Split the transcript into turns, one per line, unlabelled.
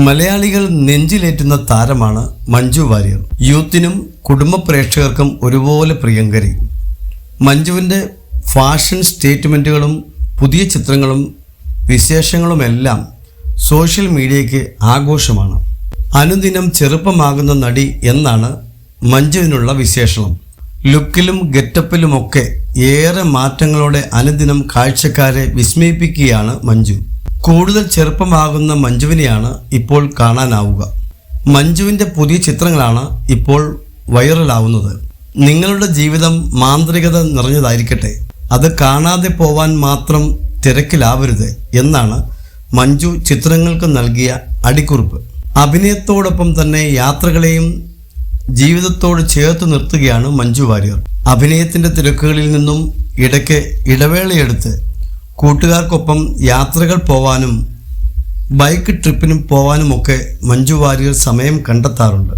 മലയാളികൾ നെഞ്ചിലേറ്റുന്ന താരമാണ് മഞ്ജു വാര്യർ. യൂത്തിനും കുടുംബ പ്രേക്ഷകർക്കും ഒരുപോലെ പ്രിയങ്കരി. മഞ്ജുവിൻ്റെ ഫാഷൻ സ്റ്റേറ്റ്മെൻറ്റുകളും പുതിയ ചിത്രങ്ങളും വിശേഷങ്ങളുമെല്ലാം സോഷ്യൽ മീഡിയയ്ക്ക് ആഘോഷമാണ്. അനുദിനം ചെറുപ്പമാകുന്ന നടി എന്നാണ് മഞ്ജുവിനുള്ള വിശേഷണം. ലുക്കിലും ഗെറ്റപ്പിലുമൊക്കെ ഏറെ മാറ്റങ്ങളോടെ അനുദിനം കാഴ്ചക്കാരെ വിസ്മയിപ്പിക്കുകയാണ് മഞ്ജു. കൂടുതൽ ചെറുപ്പമാകുന്ന മഞ്ജുവിനെയാണ് ഇപ്പോൾ കാണാനാവുക. മഞ്ജുവിൻ്റെ പുതിയ ചിത്രങ്ങളാണ് ഇപ്പോൾ വൈറലാവുന്നത്. നിങ്ങളുടെ ജീവിതം മാന്ത്രികത നിറഞ്ഞതായിരിക്കട്ടെ, അത് കാണാതെ പോവാൻ മാത്രം തിരക്കിലാവരുത് എന്നാണ് മഞ്ജു ചിത്രങ്ങൾക്ക് നൽകിയ അടിക്കുറിപ്പ്. അഭിനയത്തോടൊപ്പം തന്നെ യാത്രകളെയും ജീവിതത്തോട് ചേർത്ത് നിർത്തുകയാണ് മഞ്ജു വാര്യർ. അഭിനയത്തിൻ്റെ തിരക്കുകളിൽ നിന്നും ഇടയ്ക്ക് ഇടവേളയെടുത്ത് കൂട്ടുകാർക്കൊപ്പം യാത്രകൾ പോവാനും ബൈക്ക് ട്രിപ്പിനും പോവാനുമൊക്കെ മഞ്ജു വാര്യർ സമയം കണ്ടെത്താറുണ്ട്.